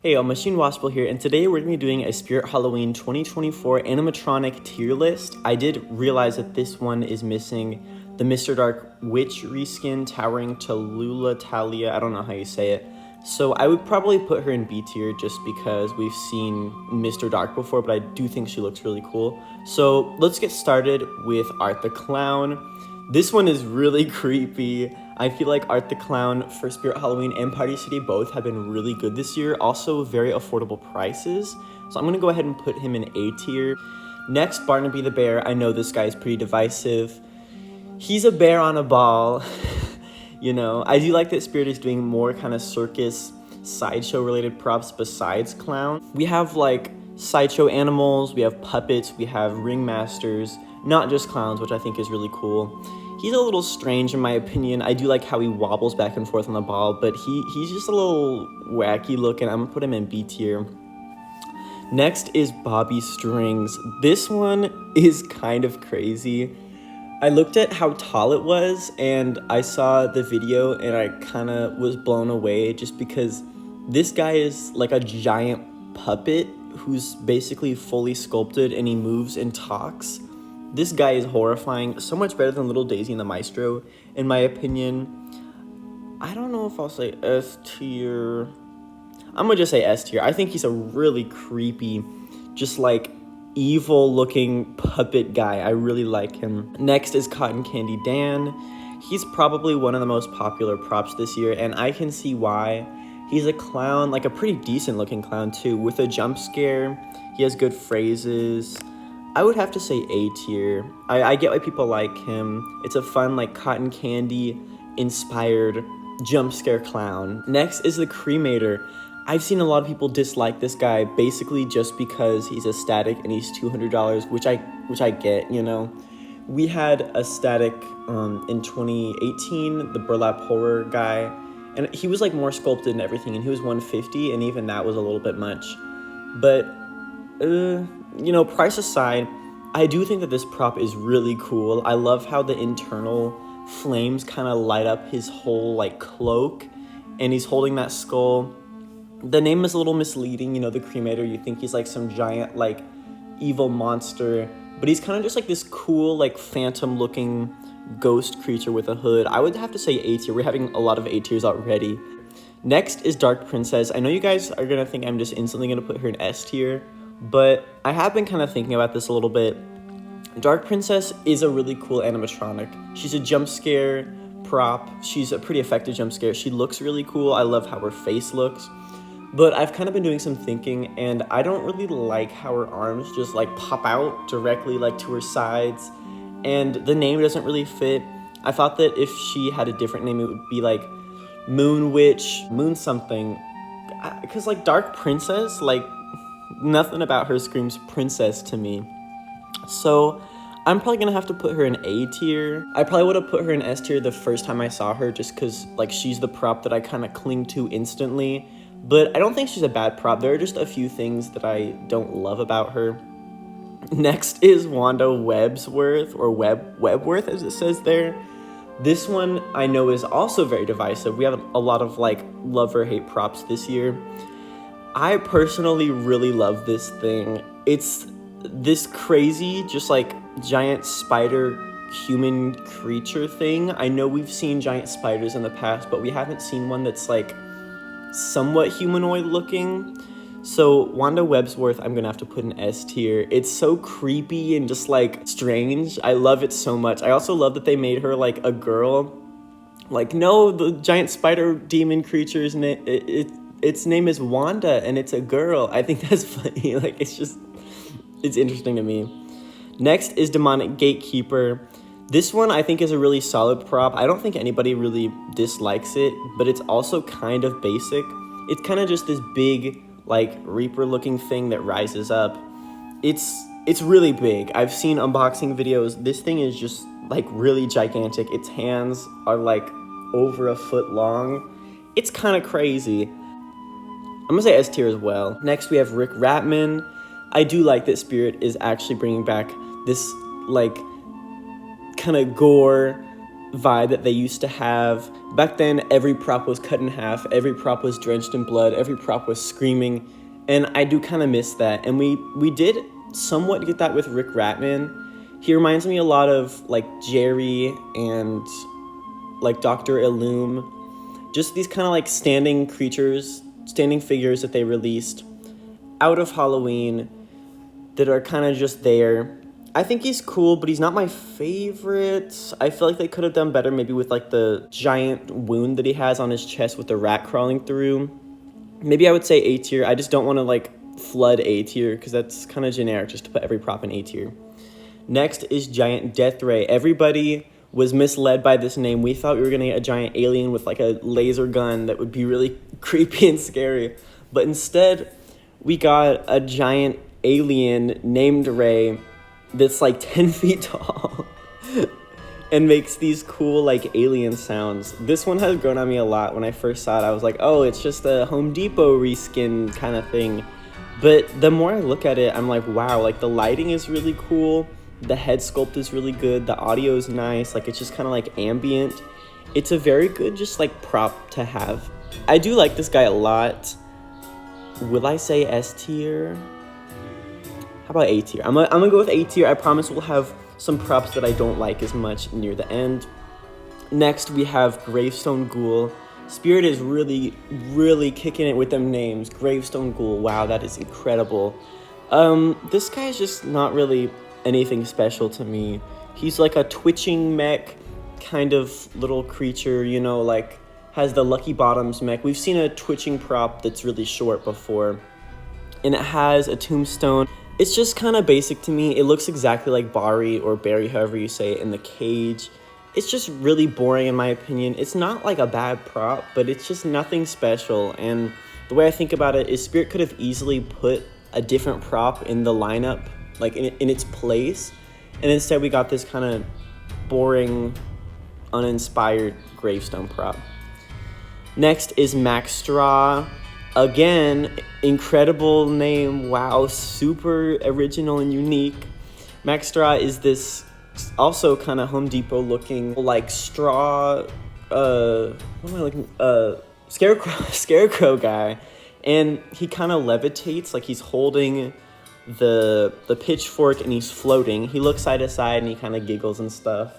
Hey, Machine Waspel here, and today we're going to be doing a Spirit Halloween 2024 animatronic tier list. I did realize that this one is missing the Mr. Dark Witch reskin towering Tallulah Talia. I don't know how you say it. So I would probably put her in B tier just because we've seen Mr. Dark before, but I do think she looks really cool. So let's get started with Art the Clown. This one is really creepy. I feel like Art the Clown for Spirit Halloween and Party City both have been really good this year. Also very affordable prices. So I'm going to go ahead and put him in A tier. Next, Barnaby the Bear. I know this guy is pretty divisive. He's a bear on a ball. You know, I do like that Spirit is doing more kind of circus, sideshow related props besides clown. We have like sideshow animals, we have puppets, we have ringmasters, not just clowns, which I think is really cool. He's a little strange in my opinion. I do like how he wobbles back and forth on the ball, but he's just a little wacky looking. I'm gonna put him in B tier. Next is Bobby Strings. This one is kind of crazy. I looked at how tall it was and I saw the video and I kind of was blown away just because this guy is like a giant puppet who's basically fully sculpted and he moves and talks. This guy is horrifying, so much better than Little Daisy and the Maestro, in my opinion. I don't know if I'll say S tier. I'm gonna just say S tier. I think he's a really creepy, just like evil looking puppet guy. I really like him. Next is Cotton Candy Dan. He's probably one of the most popular props this year, and I can see why. He's a clown, like a pretty decent looking clown too, with a jump scare. He has good phrases. I would have to say A tier. I get why people like him. It's a fun, like, cotton candy inspired jump scare clown. Next is the Cremator. I've seen a lot of people dislike this guy basically just because he's a static and he's $200, which I get, you know. We had a static in 2018, the burlap horror guy, and he was like more sculpted and everything, and he was $150, and even that was a little bit much. But you know, price aside, I do think that this prop is really cool. I love how the internal flames kind of light up his whole like cloak, and he's holding that skull. The name is a little misleading, you know, the Cremator. You think he's like some giant like evil monster, but he's kind of just like this cool like phantom looking ghost creature with a hood. I would have to say A tier. We're having a lot of A tiers already. Next is Dark Princess. I know you guys are gonna think I'm just instantly gonna put her in S tier, but I have been kind of thinking about this a little bit. Dark Princess is a really cool animatronic. She's a jump scare prop. She's a pretty effective jump scare. She looks really cool. I love how her face looks. But I've kind of been doing some thinking, and I don't really like how her arms just like pop out directly like to her sides, and the name doesn't really fit. I thought that if she had a different name, it would be like Moon Witch, Moon something, because like Dark Princess, like nothing about her screams princess to me. So I'm probably gonna have to put her in A tier. I probably would have put her in S tier the first time I saw her just because like she's the prop that I kind of cling to instantly. But I don't think she's a bad prop. There are just a few things that I don't love about her. Next is Wanda Websworth, or Webworth as it says there. This one I know is also very divisive. We have a lot of like love or hate props this year. I personally really love this thing. It's this crazy, just like giant spider human creature thing. I know we've seen giant spiders in the past, but we haven't seen one that's like somewhat humanoid looking. So Wanda Websworth, I'm gonna have to put in S tier. It's so creepy and just like strange. I love it so much. I also love that they made her like a girl. Like, no, the giant spider demon creature's its name is Wanda and it's a girl. I think that's funny. Like, it's interesting to me. Next is Demonic Gatekeeper. This one I think is a really solid prop. I don't think anybody really dislikes it, but it's also kind of basic. It's kind of just this big, like, Reaper looking thing that rises up. It's really big. I've seen unboxing videos. This thing is just like really gigantic. Its hands are like over a foot long. It's kind of crazy. I'm gonna say S tier as well. Next we have Rick Ratman. I do like that Spirit is actually bringing back this like kind of gore vibe that they used to have. Back then, every prop was cut in half, every prop was drenched in blood, every prop was screaming, and I do kind of miss that. And we did somewhat get that with Rick Ratman. He reminds me a lot of like Jerry and like Dr. Illume, just these kind of like standing creatures, standing figures that they released out of Halloween that are kind of just there. I think he's cool, but he's not my favorite. I feel like they could have done better maybe with like the giant wound that he has on his chest with the rat crawling through. Maybe I would say A tier. I just don't want to like flood A tier because that's kind of generic just to put every prop in A tier. Next is Giant Death Ray. Everybody was misled by this name. We thought we were going to get a giant alien with like a laser gun that would be really creepy and scary. But instead, we got a giant alien named Ray that's like 10 feet tall and makes these cool like alien sounds. This one has grown on me a lot. When I first saw it, I was like, oh, it's just a Home Depot reskin kind of thing. But the more I look at it, I'm like, wow, like the lighting is really cool. The head sculpt is really good. The audio is nice. Like it's just kind of like ambient. It's a very good just like prop to have. I do like this guy a lot. Will I say S tier? How about A tier? I'm gonna go with A tier. I promise we'll have some props that I don't like as much near the end. Next, we have Gravestone Ghoul. Spirit is really, really kicking it with them names. Gravestone Ghoul. Wow, that is incredible. This guy is just not really anything special to me. He's like a twitching mech kind of little creature, you know, like has the Lucky Bottoms mech. We've seen a twitching prop that's really short before, and it has a tombstone. It's just kind of basic to me. It looks exactly like Barry or Barry, however you say it, in the cage. It's just really boring in my opinion. It's not like a bad prop, but it's just nothing special. And the way I think about it is Spirit could have easily put a different prop in the lineup, like in its place, and instead we got this kind of boring, uninspired gravestone prop. Next is Max Straw. Again, incredible name. Wow, super original and unique. Max Straw is this also kind of Home Depot looking like straw, scarecrow guy, and he kind of levitates, like he's holding the pitchfork and he's floating. He looks side to side and he kind of giggles and stuff.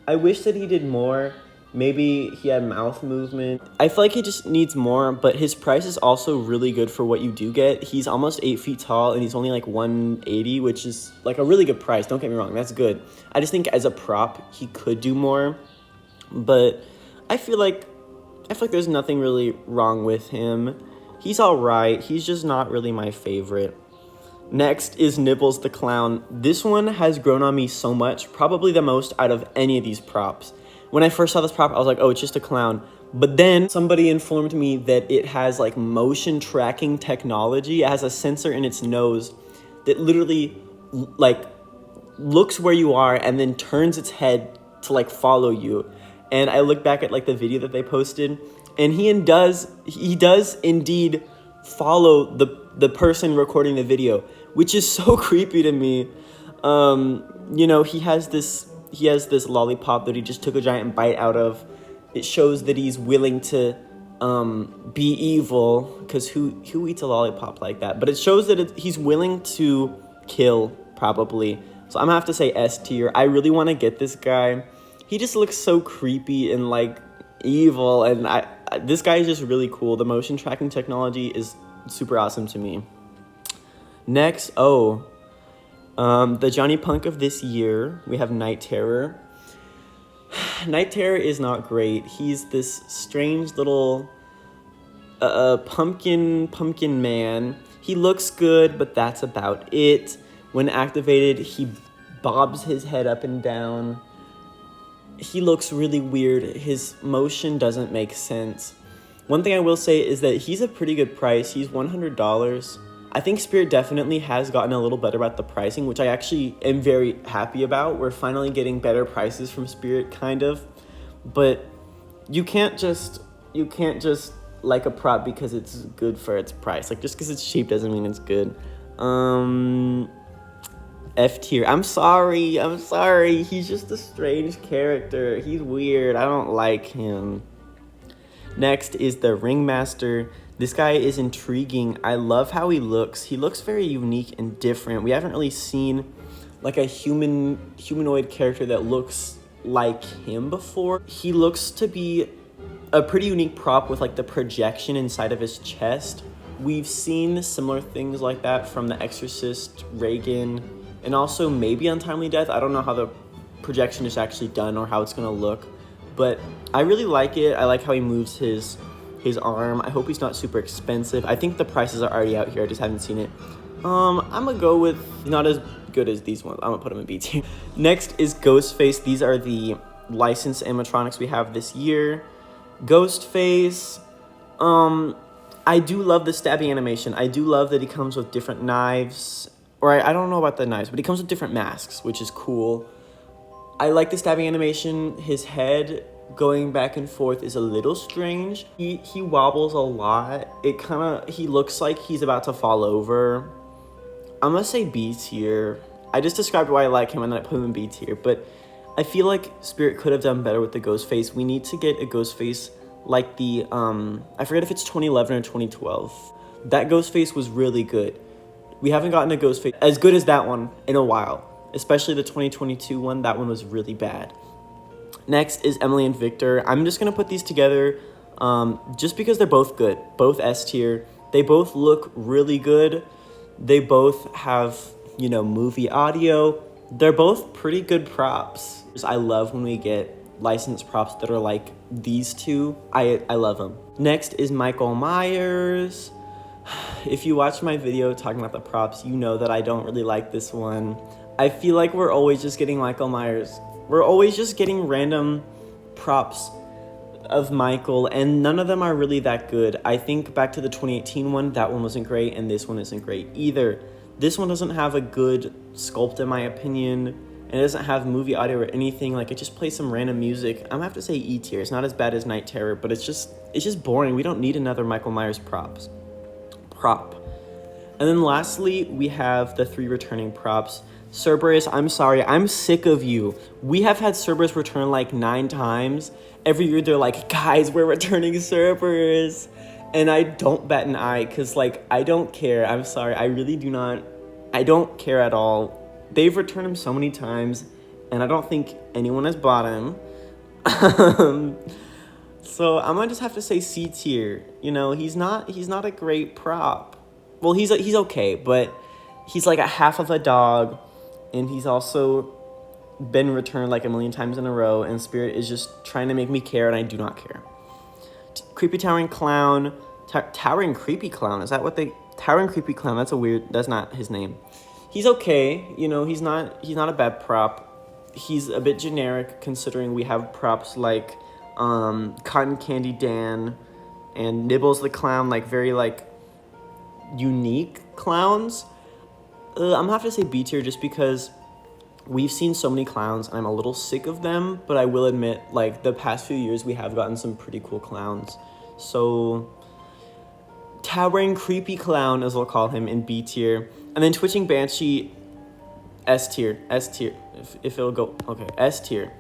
I wish that he did more. Maybe he had mouth movement. I feel like he just needs more, but his price is also really good for what you do get. He's almost 8 feet tall and he's only like 180, which is like a really good price. Don't get me wrong, that's good. I just think as a prop, he could do more, but I feel like there's nothing really wrong with him. He's all right. He's just not really my favorite. Next is Nibbles the Clown. This one has grown on me so much, probably the most out of any of these props. When I first saw this prop, I was like, oh, it's just a clown. But then somebody informed me that it has like motion tracking technology. It has a sensor in its nose that literally like looks where you are and then turns its head to like follow you. And I look back at like the video that they posted, and he does indeed follow the person recording the video, which is so creepy to me. You know, he has this lollipop that he just took a giant bite out of. It shows that he's willing to be evil, because who eats a lollipop like that? But it shows that he's willing to kill, probably. So I'm gonna have to say S tier. I really want to get this guy. He just looks so creepy and like evil, and this guy is just really cool. The motion tracking technology is super awesome to me. Next, the Johnny Punk of this year, we have Night Terror. Night Terror is not great. He's this strange little pumpkin man. He looks good, but that's about it. When activated, he bobs his head up and down. He looks really weird. His motion doesn't make sense. One thing I will say is that he's a pretty good price. He's $100. I think Spirit definitely has gotten a little better about the pricing, which I actually am very happy about. We're finally getting better prices from Spirit, kind of. But you can't just like a prop because it's good for its price. Like, just because it's cheap doesn't mean it's good. F tier. I'm sorry. He's just a strange character. He's weird. I don't like him. Next is the Ringmaster. This guy is intriguing. I love how he looks. He looks very unique and different. We haven't really seen like a humanoid character that looks like him before. He looks to be a pretty unique prop with like the projection inside of his chest. We've seen similar things like that from The Exorcist, Reagan, and also maybe Untimely Death. I don't know how the projection is actually done or how it's gonna look, but I really like it. I like how he moves his arm. I hope he's not super expensive. I think the prices are already out here. I just haven't seen it. I'm gonna go with not as good as these ones. I'm gonna put them in B tier. Next is Ghostface. These are the licensed animatronics we have this year. Ghostface, I do love the stabbing animation. I do love that he comes with different knives, or I don't know about the knives, but he comes with different masks, which is cool. I like the stabbing animation. His head going back and forth is a little strange. He wobbles a lot. He looks like he's about to fall over. I'm gonna say B tier. I just described why I like him and then I put him in B tier, but I feel like Spirit could have done better with the Ghostface. We need to get a Ghostface like the, I forget if it's 2011 or 2012. That Ghostface was really good. We haven't gotten a Ghostface as good as that one in a while, especially the 2022 one. That one was really bad. Next is Emily and Victor. I'm just gonna put these together just because they're both good, both S tier. They both look really good. They both have, you know, movie audio. They're both pretty good props. I love when we get licensed props that are like these two. I love them. Next is Michael Myers. If you watch my video talking about the props, you know that I don't really like this one. I feel like we're always just getting Michael Myers. We're always just getting random props of Michael, and none of them are really that good. I think back to the 2018 one, that one wasn't great, and this one isn't great either. This one doesn't have a good sculpt in my opinion, and it doesn't have movie audio or anything. Like, it just plays some random music. I'm gonna have to say E tier. It's not as bad as Night Terror, but it's just boring. We don't need another Michael Myers prop. And then lastly, we have the 3 returning props. Cerberus, I'm sorry, I'm sick of you. We have had Cerberus return like 9 times. Every year they're like, guys, we're returning Cerberus. And I don't bat an eye because, like, I don't care. I'm sorry, I don't care at all. They've returned him so many times, and I don't think anyone has bought him. So I'm gonna just have to say C tier. You know, he's not a great prop. Well, he's okay, but he's like a half of a dog, and he's also been returned like a million times in a row, and Spirit is just trying to make me care, and I do not care. Creepy Towering Clown. Towering Creepy Clown, is that what they... Towering Creepy Clown, that's not his name. He's okay, you know, he's not a bad prop. He's a bit generic considering we have props like Cotton Candy Dan and Nibbles the Clown, like very like unique clowns. I'm gonna have to say B tier just because we've seen so many clowns and I'm a little sick of them, but I will admit, like, the past few years we have gotten some pretty cool clowns. So Towering Creepy Clown, as we'll call him, in B tier. And then Twitching Banshee, S tier, if it'll go, okay, S tier.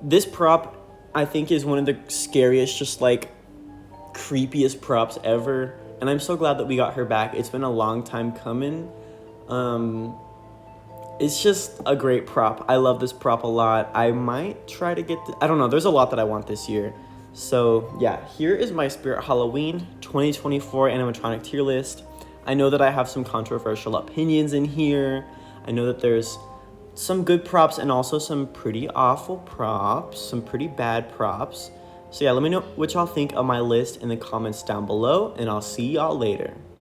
This prop, I think, is one of the scariest, just like creepiest props ever. And I'm so glad that we got her back. It's been a long time coming. It's just a great prop. I love this prop a lot. I might try to get, I don't know, there's a lot that I want this year. So yeah, here is my Spirit Halloween 2024 animatronic tier list. I know that I have some controversial opinions in here. I know that there's some good props and also some pretty awful props, some pretty bad props. So yeah, let me know what y'all think of my list in the comments down below, and I'll see y'all later.